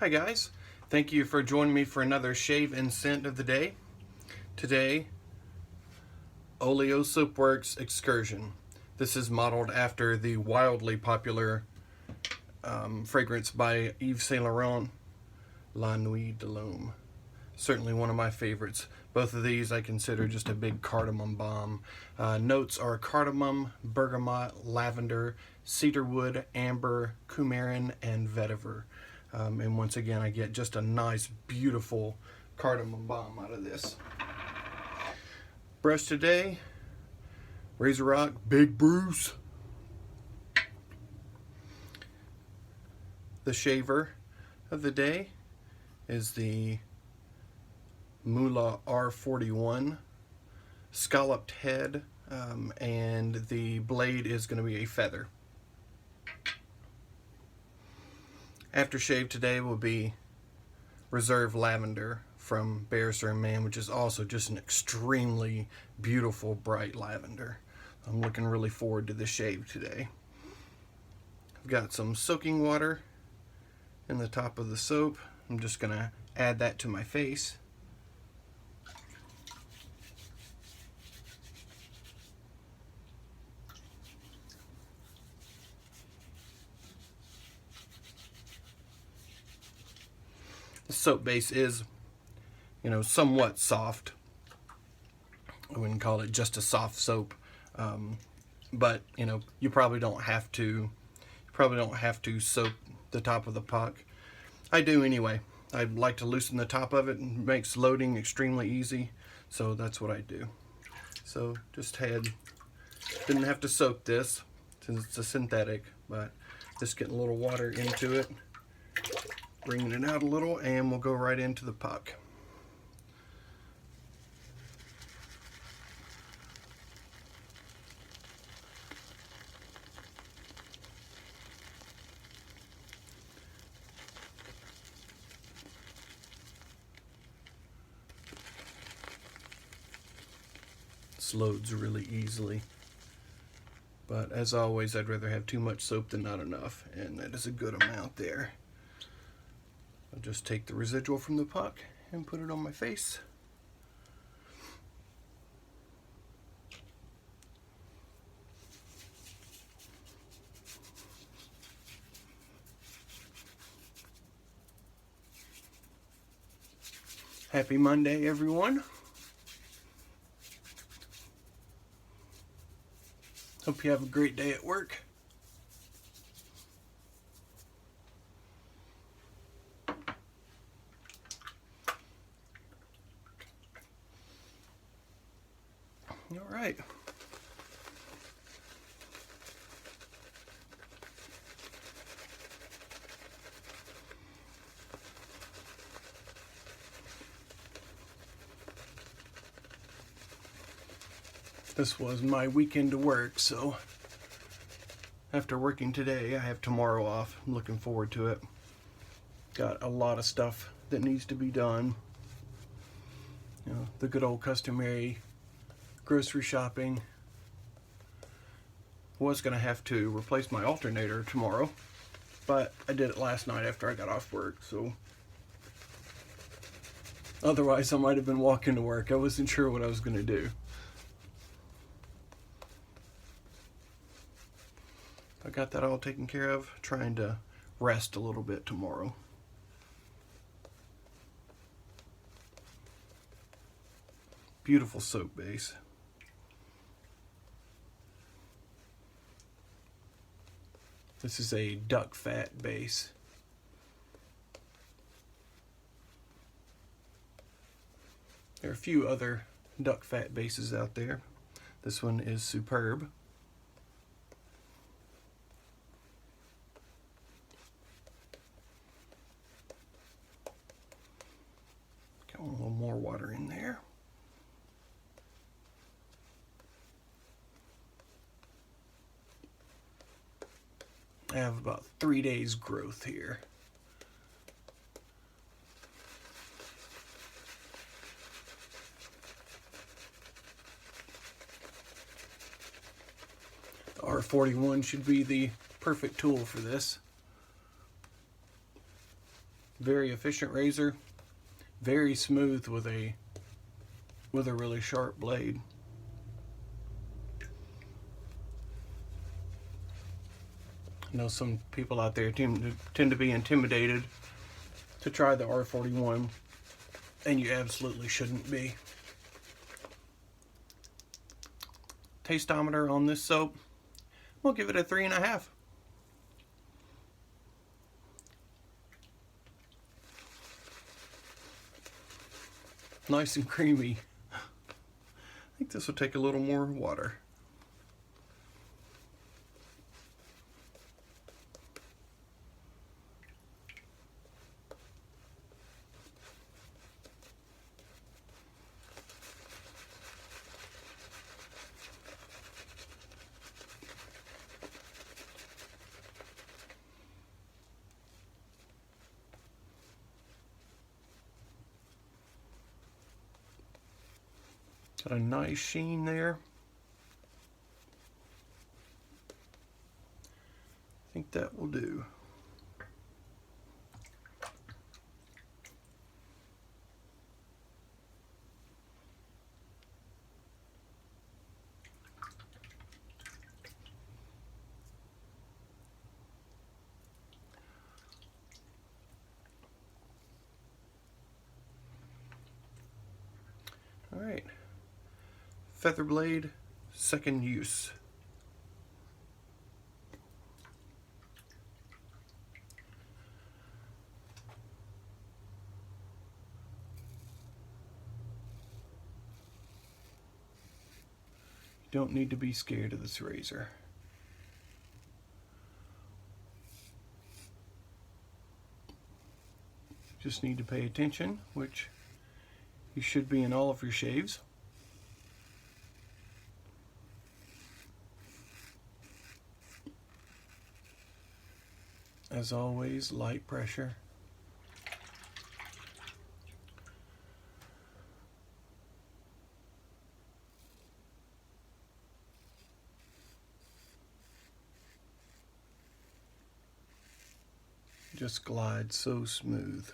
Hi guys, thank you for joining me for another shave and scent of the day. Today, Oleo Soapworks Excursion. This is modeled after the wildly popular fragrance by Yves Saint Laurent, La Nuit de l'Homme. Certainly one of my favorites. Both of these I consider just a big cardamom bomb. Notes are cardamom, bergamot, lavender, cedarwood, amber, coumarin, and vetiver. And once again, I get just a nice, beautiful cardamom bomb out of this. Brush today, Razor Rock Big Bruce. The shaver of the day is the Muhle R41 scalloped head, and the blade is going to be a feather. Aftershave today will be Reserve Lavender from Barrister and Mann, which is also just an extremely beautiful bright lavender. I'm looking really forward to this shave today. I've got some soaking water in the top of the soap. I'm just going to add that to my face. The soap base is, somewhat soft. I wouldn't call it just a soft soap, but you probably don't have to. Soak the top of the puck. I do anyway. I like to loosen the top of it, and makes loading extremely easy. So that's what I do. So didn't have to soak this since it's a synthetic, but just getting a little water into it. Bringing it out a little, and we'll go right into the puck. This loads really easily, but as always, I'd rather have too much soap than not enough, and that is a good amount there. I'll just take the residual from the puck and put it on my face. Happy Monday, everyone. Hope you have a great day at work. All right. This was my weekend to work, so after working today, I have tomorrow off. I'm looking forward to it. Got a lot of stuff that needs to be done. The good old customary grocery shopping. Was going to have to replace my alternator tomorrow, but I did it last night after I got off work, so otherwise I might have been walking to work. I wasn't sure what I was going to do. I got that all taken care of, trying to rest a little bit tomorrow. Beautiful soap base. This is a duck fat base. There are a few other duck fat bases out there. This one is superb. Got a little more water in there. I have about 3 days growth here. The R41 should be the perfect tool for this. Very efficient razor, very smooth with a really sharp blade. I know some people out there tend to be intimidated to try the R41, and you absolutely shouldn't be. Tasteometer on this soap, we'll give it a 3.5. Nice and creamy. I think this will take a little more water. Got a nice sheen there. I think that will do. All right. Feather blade, second use. You don't need to be scared of this razor. Just need to pay attention, which you should be in all of your shaves. As always, light pressure. Just glides so smooth.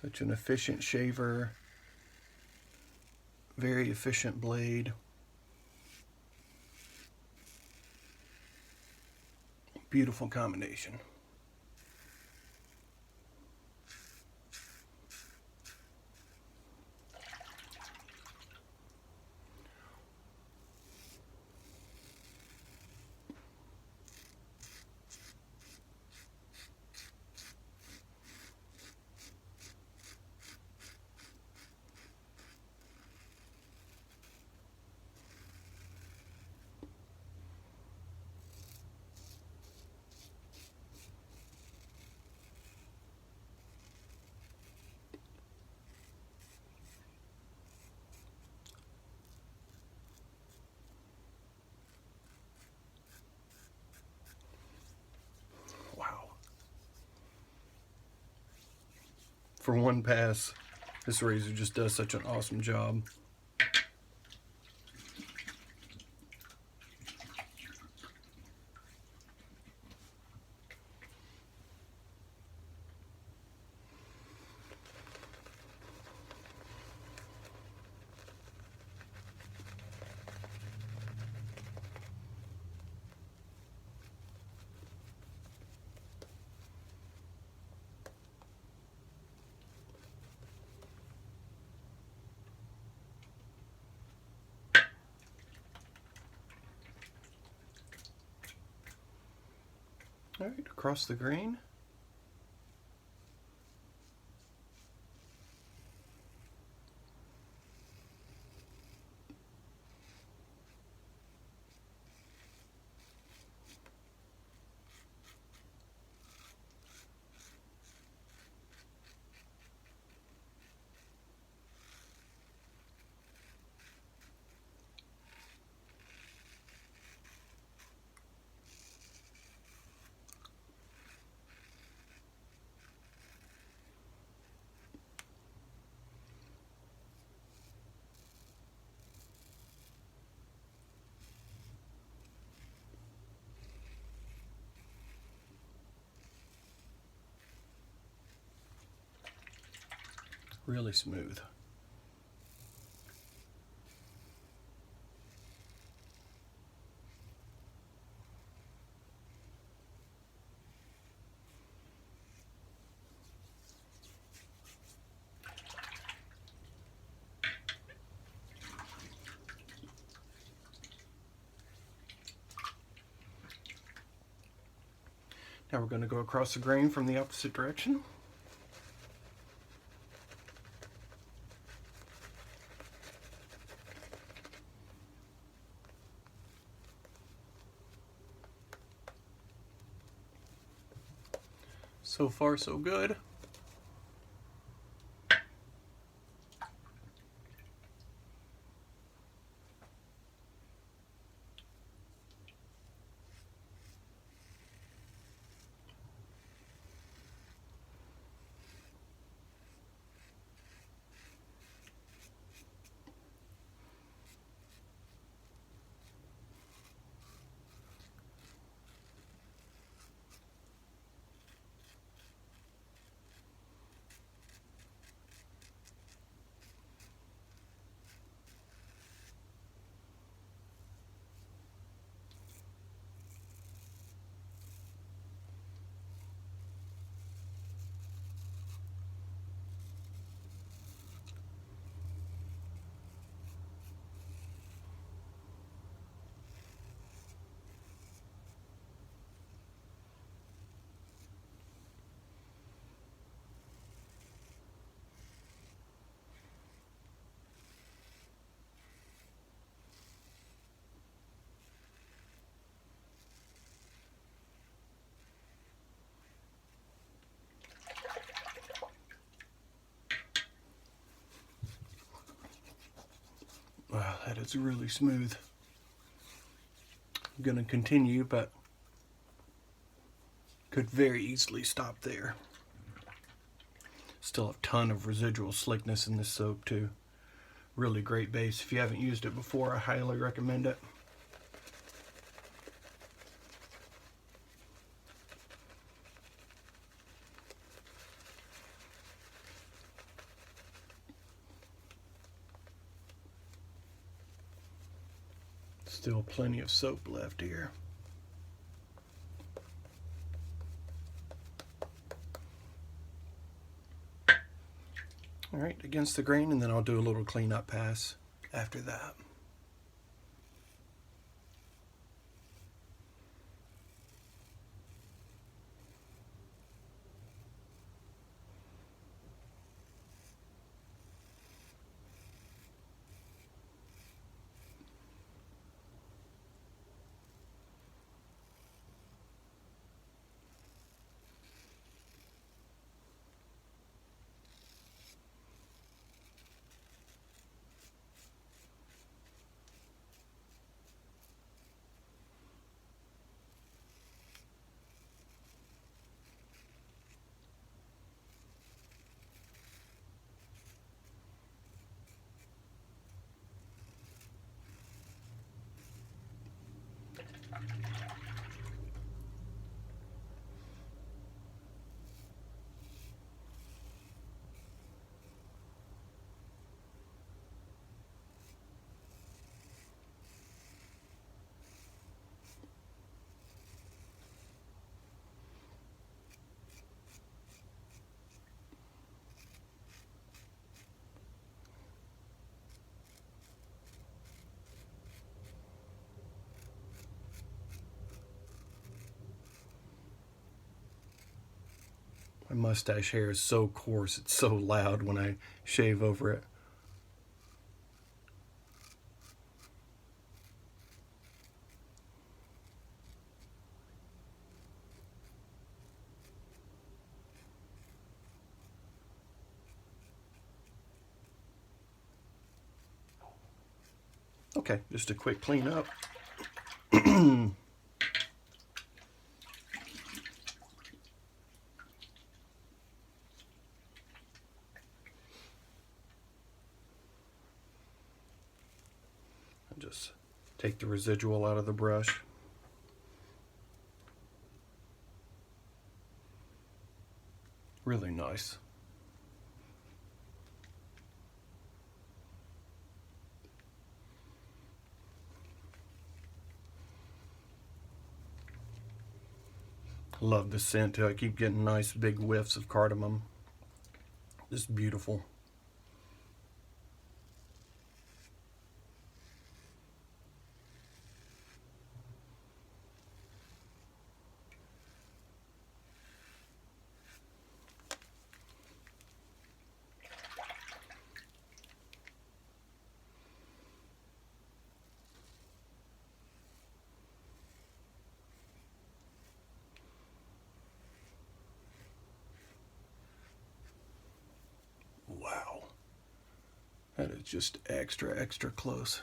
Such an efficient shaver. Very efficient blade. Beautiful combination. For one pass, this razor just does such an awesome job. All right, across the grain. Really smooth. Now we're going to go across the grain from the opposite direction. So far, so good. Wow, that is really smooth. I'm going to continue, but could very easily stop there. Still a ton of residual slickness in this soap too. Really great base. If you haven't used it before, I highly recommend it. Still plenty of soap left here. All right, against the grain, and then I'll do a little cleanup pass after that. My mustache hair is so coarse, it's so loud when I shave over it. Okay, just a quick cleanup. Just take the residual out of the brush. Really nice. Love the scent too. I keep getting nice big whiffs of cardamom. Just beautiful. Wow. That is just extra, extra close.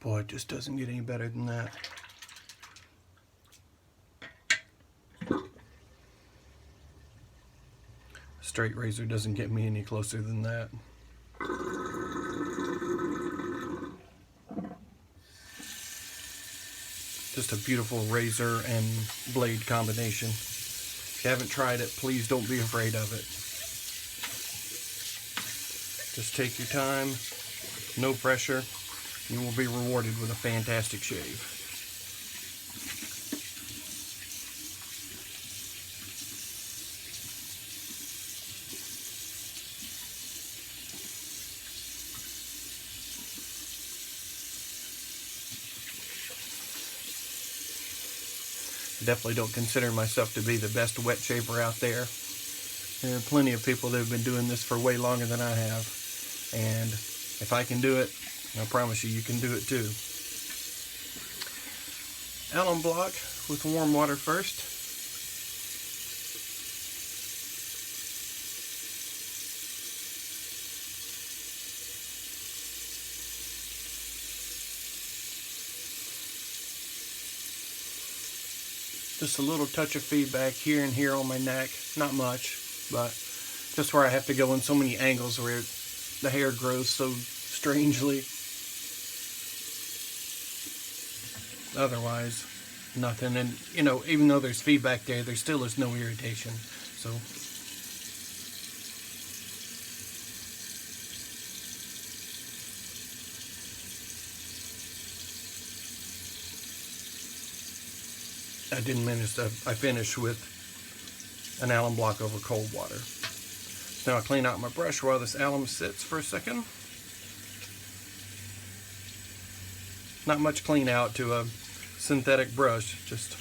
Boy, it just doesn't get any better than that. Straight razor doesn't get me any closer than that. Just a beautiful razor and blade combination. If you haven't tried it, please don't be afraid of it. Just take your time, no pressure. You will be rewarded with a fantastic shave. I definitely don't consider myself to be the best wet shaver out there. There are plenty of people that have been doing this for way longer than I have. And if I can do it, I promise you, you can do it too. Alum block with warm water first. Just a little touch of feedback here and here on my neck. Not much, but just where I have to go in so many angles where the hair grows so strangely. Otherwise, nothing. And, you know, even though there's feedback there, there still is no irritation. So, I didn't manage to, I finished with an alum block over cold water. Now I clean out my brush while this alum sits for a second. Not much clean out to a synthetic brush, just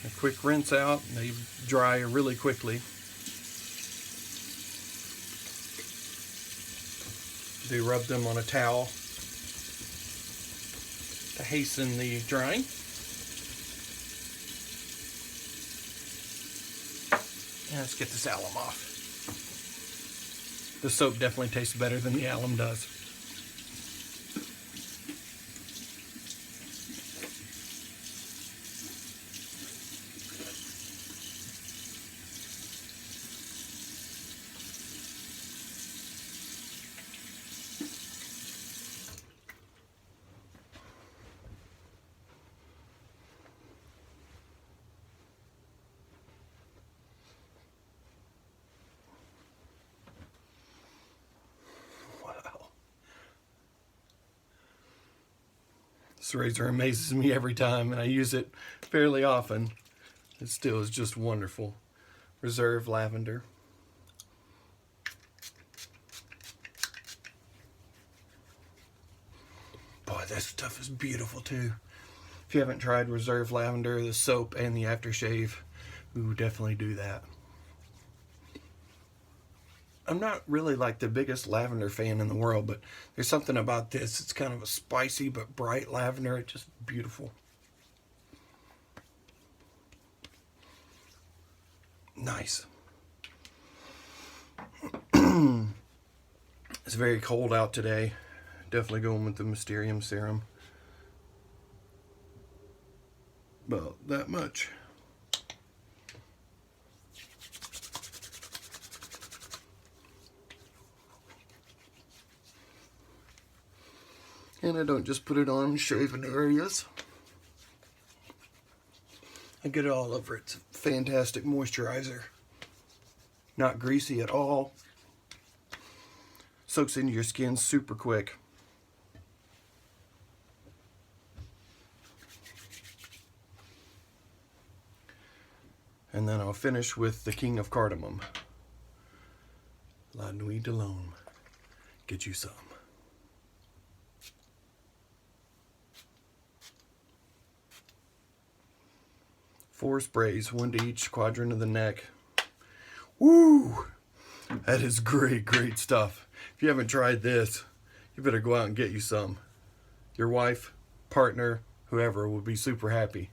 a quick rinse out. They dry really quickly. Do rub them on a towel to hasten the drying. And let's get this alum off. The soap definitely tastes better than the alum does. This razor amazes me every time, and I use it fairly often. It still is just wonderful. Reserve Lavender. Boy, this stuff is beautiful too. If you haven't tried Reserve Lavender, the soap and the aftershave, ooh, definitely do that. I'm not really like the biggest lavender fan in the world, but there's something about this. It's kind of a spicy but bright lavender. It's just beautiful. Nice. It's very cold out today. Definitely going with the Mysterium serum. About that much. And I don't just put it on shaven areas. I get it all over. It's a fantastic moisturizer. Not greasy at all. Soaks into your skin super quick. And then I'll finish with the King of Cardamom. La Nuit alone. Get you some. 4 sprays, 1 to each quadrant of the neck. Woo! That is great, great stuff. If you haven't tried this, you better go out and get you some. Your wife, partner, whoever will be super happy.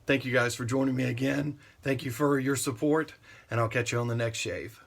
Thank you guys for joining me again. Thank you for your support, and I'll catch you on the next shave.